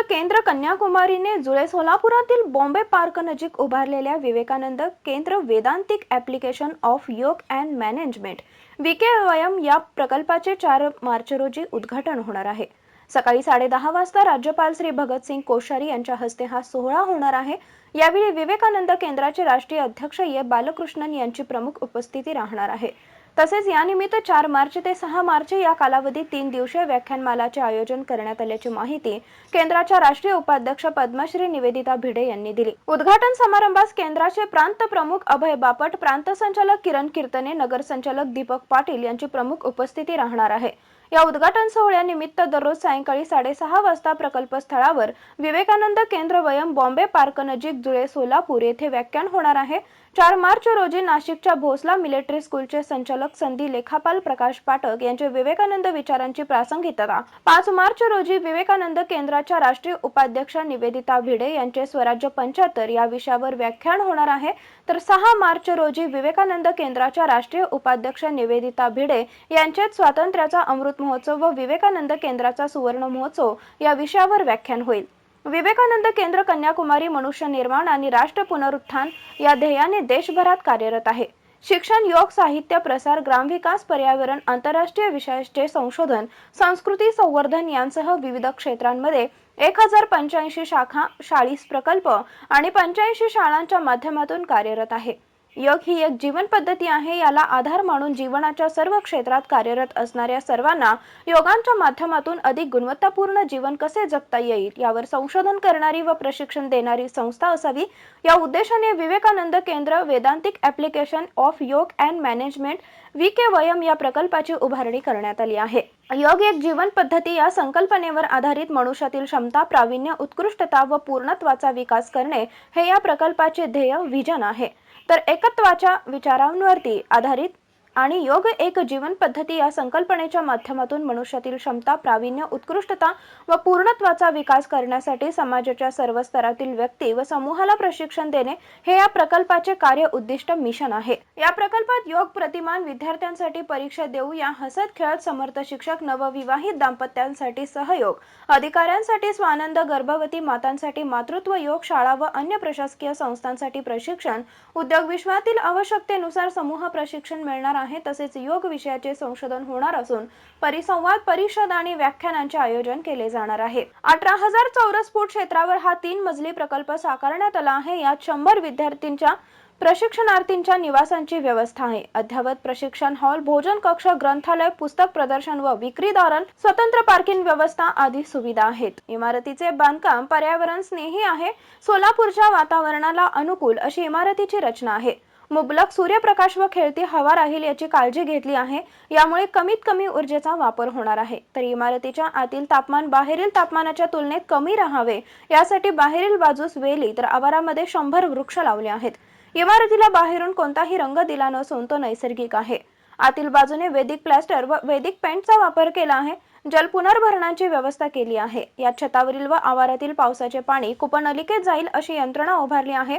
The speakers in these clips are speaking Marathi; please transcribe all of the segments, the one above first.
केंद्र कन्याकुमारीने जुळे सोलापुरातील बॉम्बे पार्क नजीक उभारलेल्या विवेकानंद केंद्र वेदांतिक ॲप्लिकेशन ऑफ योग अँड मॅनेजमेंट विकेवयम या प्रकल्पाचे 4 मार्च रोजी उद्घाटन होणार आहे। सकाळी 10:30 वाजता राज्यपाल श्री भगतसिंग कोश्यारी यांच्या हस्ते हा सोहळा होणार आहे। यावेळी विवेकानंद केंद्राचे राष्ट्रीय अध्यक्ष ए बालकृष्णन यांची प्रमुख उपस्थिती राहणार आहे। तसेच यानिमित्त 4 मार्च ते 6 मार्च या कालावधीत 3 दिवसीय व्याख्यानमालाचे आयोजन करण्यात आल्याची माहिती केंद्राच्या राष्ट्रीय उपाध्यक्ष पद्मश्री निवेदिता भिडे यांनी दिली। उद्घाटन समारंभास केंद्राचे प्रांत प्रमुख अभय बापट, प्रांत संचालक किरण कीर्तने, नगर संचालक दीपक पाटील यांची प्रमुख उपस्थिती राहणार आहे। या उद्घाटन सोहळ्यानिमित्त दररोज सायंकाळी 6:30 वाजता प्रकल्प स्थळावर विवेकानंद केंद्र वयम बॉम्बे पार्क नजीक जुळे सोलापूर येथे व्याख्यान होणार आहे। 4 मार्च रोजी नाशिकच्या भोसला मिलिटरी स्कूलचे संचालक संधी लेखापाल प्रकाश पाठक यांचे विवेकानंद विचारांची प्रासंगिकता, 5 मार्च रोजी विवेकानंद केंद्राच्या राष्ट्रीय उपाध्यक्ष निवेदिता भिडे यांचे स्वराज्य 75 या विषयावर व्याख्यान होणार आहे। तर 6 मार्च रोजी विवेकानंद केंद्राच्या राष्ट्रीय उपाध्यक्ष निवेदिता भिडे यांचे स्वातंत्र्याचा अमृत महोत्सव व विवेकानंद केंद्राचा सुवर्ण महोत्सव या विषयावर व्याख्यान होईल। विवेकानंद केंद्र कन्याकुमारी मनुष्य निर्माण आणि राष्ट्र पुनरुत्थान या ध्येयाने देशभरात कार्यरत आहे। शिक्षण, योग, साहित्य, प्रसार, ग्रामविकास, पर्यावरण, आंतरराष्ट्रीय विषयाचे संशोधन, संस्कृती संवर्धन यांसह विविध क्षेत्रांमध्ये 1085 शाखा, 40 प्रकल्प आणि 85 शाळांच्या माध्यमातून कार्यरत आहे। योग ही एक जीवन पद्धती आहे। याला आधार मानून जीवनाच्या सर्व क्षेत्रात कार्यरत असणाऱ्या सर्वांना योगांच्या माध्यमातून अधिक गुणवत्तापूर्ण जीवन कसे जगता येईल यावर संशोधन करणारी व प्रशिक्षण देणारी संस्था असावी। या उद्देशाने विवेकानंद केंद्र वेदांतिक ॲप्लिकेशन ऑफ योग अँड मॅनेजमेंट विकेवयम या प्रकल्पाची उभारणी करण्यात आली आहे। योग एक जीवन पद्धती या संकल्पनेवर आधारित मनुष्यातील क्षमता, प्रावीण्य, उत्कृष्टता व पूर्णत्वाचा विकास करणे हे या प्रकल्पाचे ध्येय विजन आहे। तर एकत्वाच्या विचारांवरती आधारित आणि योग एक जीवन पद्धती या संकल्पनेच्या माध्यमातून मनुष्यातील क्षमता, प्रावीण्य, उत्कृष्टता व पूर्णत्वाचा विकास करण्यासाठी समाजाच्या सर्व स्तरातील व्यक्ती व समूहाला प्रशिक्षण देणे हे या प्रकल्पाचे कार्य उद्दिष्ट मिशन आहे। या प्रकल्पात योग प्रतिमान विद्यार्थ्यांसाठी परीक्षा देऊ या, हसत खेळत समर्थ शिक्षक, नवविवाहित दाम्पत्यांसाठी सहयोग, अधिकाऱ्यांसाठी स्वानंद, गर्भवती मातांसाठी मातृत्व योग, शाळा व अन्य प्रशासकीय संस्थांसाठी प्रशिक्षण, उद्योग विश्वातील आवश्यकतेनुसार समूह प्रशिक्षण मिळणार आहे। तसेच योग विषयाचे संशोधन होणार असून परिसंवाद, परिषद आणि व्याख्यानांचे आयोजन केले जाणार आहे। 18,000 चौरस फूट क्षेत्रावर हा 3 मजली प्रकल्प साकारण्यात आला आहे। यात 100 विद्यार्थ्यांच्या प्रशिक्षणार्थींच्या निवासांची व्यवस्था आहे। अद्ययावत प्रशिक्षण हॉल, भोजन कक्ष, ग्रंथालय, पुस्तक प्रदर्शन व विक्री दालन, स्वतंत्र पार्किंग व्यवस्था आदी सुविधा आहेत। इमारतीचे बांधकाम पर्यावरण स्नेही आहे। सोलापूरच्या वातावरणाला अनुकूल अशी इमारतीची रचना आहे। मुबलक सूर्यप्रकाश व खेळती हवा राहील याची काळजी घेतली आहे। यामुळे कमीत कमी ऊर्जेचा वापर होणार आहे। तर इमारतीच्या आतील तापमान बाहेरील तापमानाच्या तुलनेत कमी राहावे यासाठी बाहेरील बाजूस वेली तर आवारामध्ये 100 वृक्ष लावले आहेत। इमारतीला बाहेरून कोणताही रंग दिला नसून तो नैसर्गिक आहे। आतील बाजूने वैदिक प्लास्टर व वैदिक पेंटचा वापर केला आहे। जल पुनर्भरणाची व्यवस्था केली आहे। या छतावरील व आवारातील पावसाचे पाणी कूपनलिकेत जाईल अशी यंत्रणा उभारली आहे।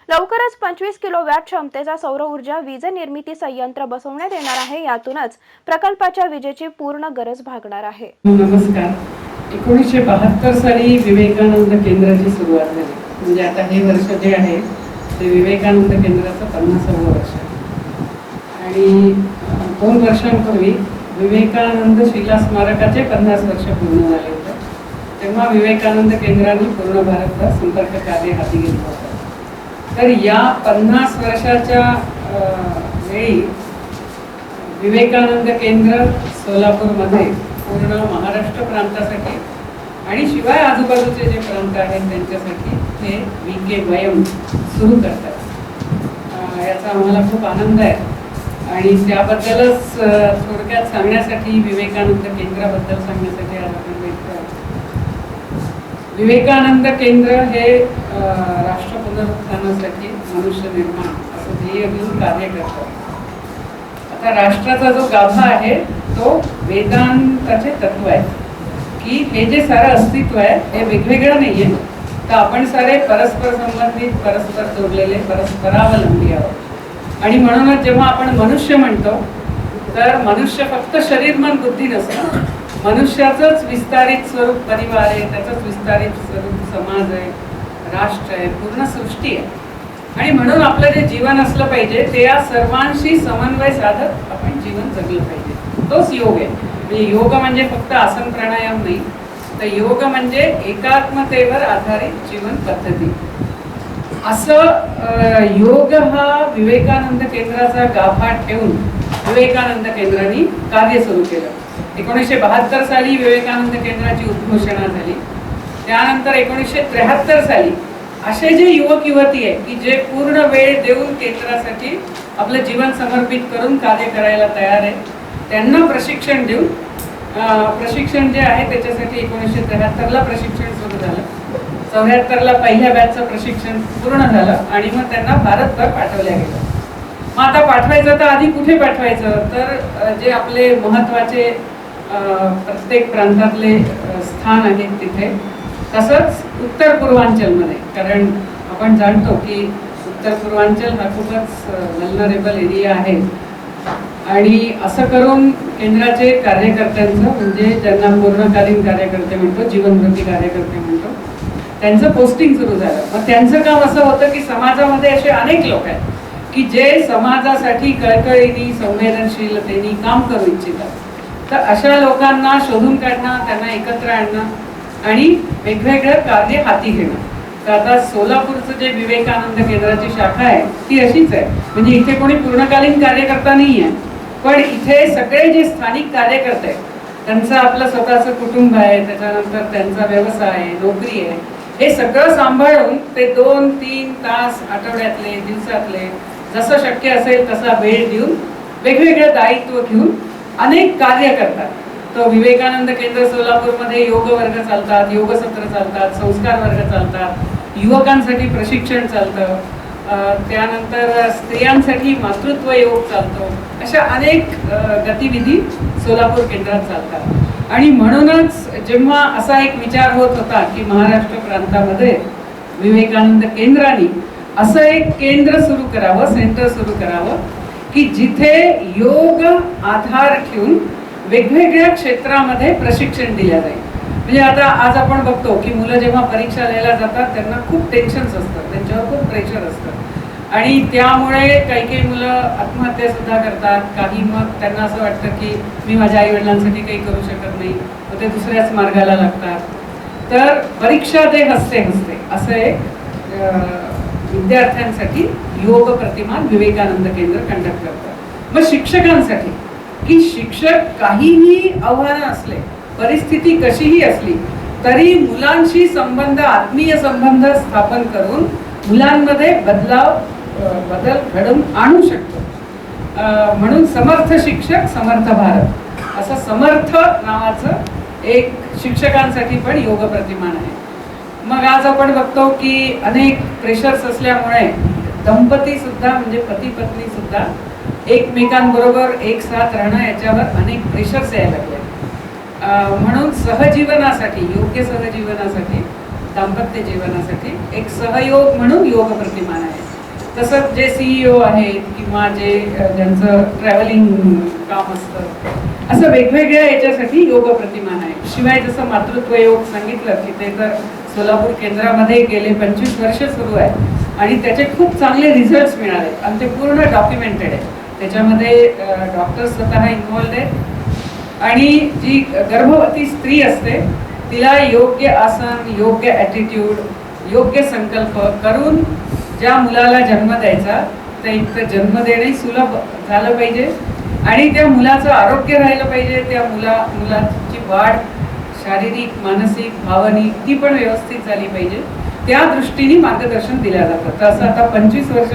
लवकरच 25 किलोवॅट क्षमतेचा सौर ऊर्जा वीज निर्मिती संयंत्र बसवण्यात येणार आहे। यातूनच प्रकल्पाच्या विजेची पूर्ण गरज भागणार आहे। नमस्कार। 1972 साली विवेकानंद केंद्राची सुरुवात झाली। म्हणजे आता हे वर्ष जे आहे ते विवेकानंद केंद्राचं 50वे वर्ष आहे। आणि 2 वर्षांपूर्वी विवेकानंद शिला स्मारकाचे 50 वर्ष पूर्ण झाले होते। तेव्हा विवेकानंद केंद्राने पूर्ण भारतभर संपर्क कार्य हाती घेतलं होतं। तर या 50 वर्षाच्या वेळी विवेकानंद केंद्र सोलापूरमध्ये पूर्ण महाराष्ट्र प्रांतासाठी आणि शिवाय आजूबाजूचे जे प्रांत आहेत त्यांच्यासाठी हे विकेवयम सुरू करतात। याचा आम्हाला खूप आनंद आहे आणि त्याबद्दलच थोडक्यात सांगण्यासाठी विवेकानंद केंद्राबद्दल सांगण्यासाठी आज आपण भेटतो। विवेकानंद केंद्र हे राष्ट्र पुनरुत्थानासाठी मनुष्य निर्माण असं ध्येय घेऊन कार्य करतात। आता राष्ट्राचा जो गाभा आहे तो वेदांताचे तत्व आहे की हे जे सारं अस्तित्व आहे हे वेगवेगळं नाहीये, तर आपण सारे परस्पर संबंधित, परस्पर जोडलेले, परस्परावलंबी आहोत। आणि म्हणूनच जेव्हा आपण मनुष्य म्हणतो तर मनुष्य फक्त शरीर, मन, बुद्धी नसतं, मनुष्याचंच विस्तारित स्वरूप परिवार आहे, त्याचंच विस्तारित स्वरूप समाज आहे, राष्ट्र आहे, पूर्ण सृष्टी आहे. आणि म्हणून आपलं जे जीवन असलं पाहिजे ते या सर्वांशी समन्वय साधत आपण जीवन जगलं पाहिजे. तोच योग आहे. म्हणजे योग म्हणजे फक्त आसन प्राणायाम नाही, तर योग म्हणजे एकात्मतेवर आधारित जीवन पद्धती. असं योग हा विवेकानंद केंद्राचा गाभा ठेवून विवेकानंद केंद्राने कार्य सुरू केलं. 1972 साली विवेकानंद केंद्राची उद्घोषणा झाली. त्यानंतर 1973 साली असे जे युवक युवती आहे की जे पूर्ण वेळ देऊन केंद्रासाठी आपलं जीवन समर्पित करून कार्य करायला तयार आहे, त्यांना प्रशिक्षण देऊन प्रशिक्षण जे आहे त्याच्यासाठी 1973ला प्रशिक्षण सुरू झालं. 74ला पहिल्या बॅचचं प्रशिक्षण पूर्ण झालं आणि मग त्यांना भारतभर पाठवल्या गेलं. मग आता पाठवायचं तर आधी कुठे पाठवायचं, तर जे आपले महत्त्वाचे प्रत्येक प्रांतातले स्थान आहेत तिथे, तसंच उत्तर पूर्वांचलमध्ये. कारण आपण जाणतो की उत्तर पूर्वांचल हा खूपच व्हल्नरेबल एरिया आहे आणि असं करून केंद्राचे कार्यकर्त्यांचं, म्हणजे ज्यांना पूर्णकालीन कार्यकर्ते म्हणतो, जीवनवृत्ती कार्यकर्ते म्हणतो, त्यांचं पोस्टिंग सुरू झालं. मग त्यांचं काम असं होतं की समाजामध्ये असे अनेक लोक आहेत की जे समाजासाठी कळकळीने संवेदनशीलतेने काम करू इच्छितात. तर अशा लोकांना शोधून काढणं, त्यांना एकत्र आणणं आणि वेगवेगळं कार्य हाती घेणं. तर आता सोलापूरचं जे विवेकानंद केंद्राची शाखा आहे ती अशीच आहे. म्हणजे इथे कोणी पूर्णकालीन कार्यकर्ता नाही आहे, पण इथे सगळे जे स्थानिक कार्यकर्ते आहेत त्यांचं आपलं स्वतःचं कुटुंब आहे, त्याच्यानंतर त्यांचा व्यवसाय आहे, नोकरी आहे, हे सगळं सांभाळून ते 2-3 तास आठवड्यातले, दिवसातले जसं शक्य असेल तसा वेळ देऊन वेगवेगळं दायित्व घेऊन अनेक कार्य करतात. तो विवेकानंद केंद्र सोलापूरमध्ये योग वर्ग चालतात, योग सत्र चालतात, संस्कार वर्ग चालतात, युवकांसाठी प्रशिक्षण चालतं, त्यानंतर स्त्रियांसाठी मातृत्व योग चालतो. अशा अनेक गतिविधी सोलापूर केंद्रात चालतात. आणि म्हणूनच जेव्हा असा एक विचार होत होता की महाराष्ट्र प्रांतामध्ये विवेकानंद केंद्राने असं एक केंद्र सुरू करावं, सेंटर सुरू करावं की जिथे योग आधार ठेवून वेगवेगळ्या क्षेत्रामध्ये प्रशिक्षण दिल्या जाईल. म्हणजे आता आज आपण बघतो की मुलं जेव्हा परीक्षा द्यायला जातात त्यांना खूप टेन्शन्स असतात, त्यांच्यावर खूप प्रेशर असतं आणि त्यामुळे काही मुलं आत्महत्या सुद्धा करतात. काही मग त्यांना असं वाटतं की मी माझ्या आईवडिलांसाठी काही करू शकत नाही, मग ते दुसऱ्याच मार्गाला लागतात. तर परीक्षा दे हसते हसते असं एक विद्यार्थ्यांसाठी योग प्रतिमान विवेकानंद केंद्र कंडक्ट करतात. मग शिक्षकांसाठी की शिक्षक काहीही आव्हानं असले, परिस्थिती कशीही असली तरी मुलांशी संबंध, आत्मीय संबंध स्थापन करून मुलांमध्ये बदल घडवून आणू शकतो. म्हणून समर्थ शिक्षक समर्थ भारत असं समर्थ नावाचं एक शिक्षकांसाठी पण योग प्रतिमान आहे. मग आज आपण बघतो की अनेक प्रेशर्स असल्यामुळे दंपती सुद्धा, म्हणजे पती पत्नी सुद्धा एकमेकांबरोबर एक साथ राहणं याच्यावर अनेक प्रेशर्स यायला लागले. म्हणून सहजीवनासाठी, योग्य सहजीवनासाठी, दाम्पत्य जीवनासाठी एक सहयोग म्हणून योग प्रतिमान आहे. तसंच जे CEO आहेत किंवा ज्यांचं ट्रॅव्हलिंग काम असतं, असं वेगवेगळ्या याच्यासाठी योग प्रतिमान आहे. शिवाय जसं मातृत्व योग सांगितलं की ते तर सोलापूर केंद्रामध्ये गेले 25 वर्ष सुरू आहे आणि त्याचे खूप चांगले रिझल्ट्स मिळाले आणि ते पूर्ण डॉक्युमेंटेड आहे. त्याच्यामध्ये डॉक्टर स्वतः इन्व्हॉल्ड आहेत आणि जी गर्भवती स्त्री असते तिला योग्य आसन, योग्य ॲटिट्यूड, योग्य संकल्प करून ज्या मुलाला जन्म द्यायचा त्या इतकं जन्म देणे सुलभ झालं पाहिजे आणि त्या मुलाचं आरोग्य राहिलं पाहिजे. त्या मुलाची वाढ शारीरिक, मानसिक, भावनिक ती पण व्यवस्थित झाली पाहिजे. त्या दृष्टीने मार्गदर्शन दिलं जातं. तर असं आता 25 वर्ष,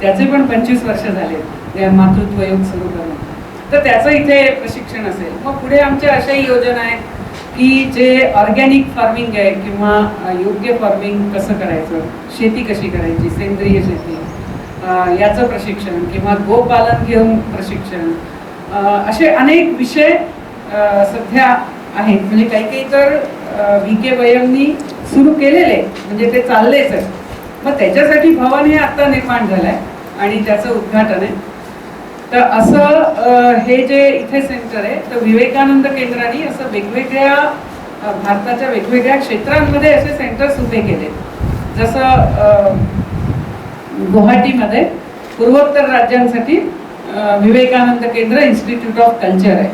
त्याचे पण 25 वर्ष झाले त्या मातृत्व योग सुरू करून. तर त्याचं इथे प्रशिक्षण असेल. मग पुढे आमच्या अशाही योजना आहेत की जे ऑर्गॅनिक फार्मिंग आहे किंवा योग्य फार्मिंग कसं करायचं, शेती कशी करायची, सेंद्रिय शेती याचं प्रशिक्षण किंवा गोपालन घेऊन प्रशिक्षण, असे अनेक विषय सध्या आहेत. म्हणजे काही तर विकेवयमनी सुरू केलेले, म्हणजे ते चाललेच आहे. मग त्याच्यासाठी भवन हे आता निर्माण झालं आहे आणि त्याचं उद्घाटन आहे. तर असं हे जे इथे सेंटर आहे तर विवेकानंद केंद्राने असं वेगवेगळ्या भारताच्या वेगवेगळ्या क्षेत्रांमध्ये असे सेंटर्स उभे केले. जसं गुवाहाटीमध्ये पूर्वोत्तर राज्यांसाठी विवेकानंद केंद्र इन्स्टिट्यूट ऑफ कल्चर आहे,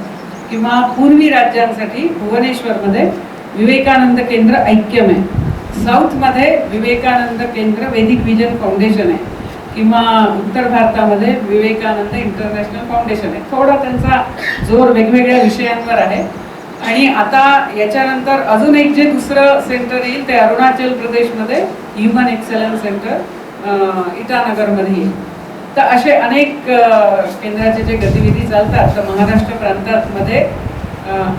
किंवा पूर्वी राज्यांसाठी भुवनेश्वरमध्ये विवेकानंद केंद्र ऐक्यम आहे, साऊथमध्ये विवेकानंद केंद्र वैदिक विजन फाउंडेशन आहे, किंवा उत्तर भारतामध्ये विवेकानंद इंटरनॅशनल फाउंडेशन आहे. थोडा त्यांचा जोर वेगवेगळ्या विषयांवर आहे. आणि आता याच्यानंतर अजून एक जे दुसरं सेंटर येईल ते अरुणाचल प्रदेशमध्ये ह्युमन एक्सलन्स सेंटर इटानगरमध्ये येईल. तर असे अनेक केंद्राचे जे गतिविधी चालतात. तर महाराष्ट्र प्रांतामध्ये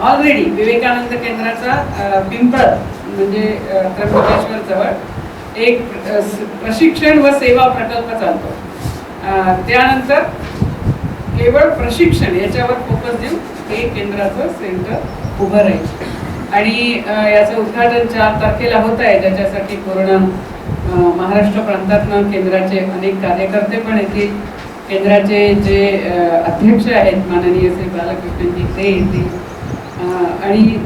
ऑलरेडी विवेकानंद केंद्राचा पिंपळ म्हणजे त्र्यंबकेश्वर जवळ एक प्रशिक्षण व सेवा प्रकल्प चालतो. त्यानंतर केवळ प्रशिक्षण याच्यावर फोकस देऊन हे केंद्राचं सेंटर उभं राहील. आणि याचं उद्घाटन 4 तारखेला होत आहे, ज्याच्यासाठी पूर्ण महाराष्ट्र प्रांतातनं केंद्राचे अनेक कार्यकर्ते पण येतील. केंद्राचे जे अध्यक्ष आहेत माननीय श्री बालकृष्णजी ते येतील. आणि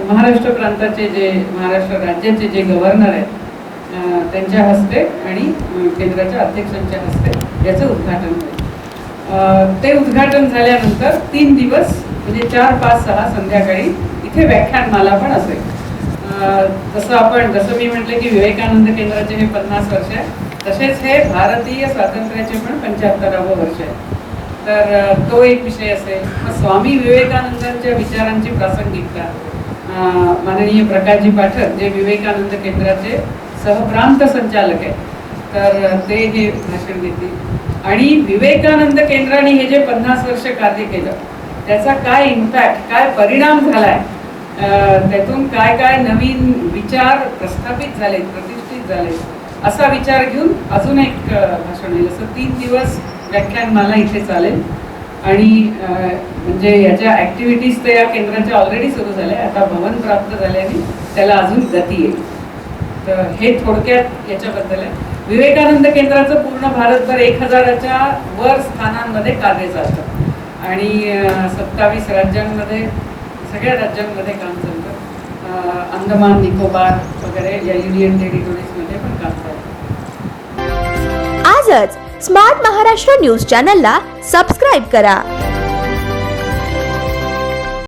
महाराष्ट्र प्रांताचे जे महाराष्ट्र राज्याचे जे गव्हर्नर आहेत त्यांच्या हस्ते आणि केंद्राच्या अध्यक्षांच्या हस्ते याचं उद्घाटन होईल. ते उद्घाटन झाल्यानंतर 3 दिवस म्हणजे 4, 5, 6 संध्याकाळी इथे व्याख्यानमाला पण असेल. जसं मी म्हटलं की विवेकानंद केंद्राचे हे 50 वर्ष आहे, तसेच हे भारतीय स्वातंत्र्याचे पण 75वं वर्ष आहे. तर तो एक विषय असेल. मग स्वामी विवेकानंदांच्या विचारांची प्रासंगिकता माननीय प्रकाशजी पाठक जे विवेकानंद केंद्राचे सहप्रांत संचालक आहेत तर ते हे भाषण देतील. आणि विवेकानंद केंद्राने हे जे 50 वर्ष कार्य केलं त्याचा काय इम्पॅक्ट, काय परिणाम झालाय, त्यातून काय काय नवीन विचार प्रस्थापित झाले, प्रतिष्ठित झाले, असा विचार घेऊन अजून एक भाषण होईल. असं 3 दिवस व्याख्यानमाला इथे चालेल. आणि म्हणजे याच्या ऍक्टिव्हिटीज तर या केंद्राच्या ऑलरेडी सुरू झाल्या. आता भवन प्राप्त झाल्याने त्याला अजून गती येईल. तर हे थोडक्यात याच्याबद्दल आहे. विवेकानंद केंद्राचं पूर्ण भारतभर 1000च्या वर स्थानांमध्ये कार्य चालतं आणि 27 राज्यांमध्ये, सगळ्या राज्यांमध्ये काम चालतं. अंदमान निकोबार वगैरे या युनियन टेरिटोरीजमध्ये पण काम चालतं. आजच स्मार्ट महाराष्ट्र न्यूज चॅनलला सबस्क्राईब करा.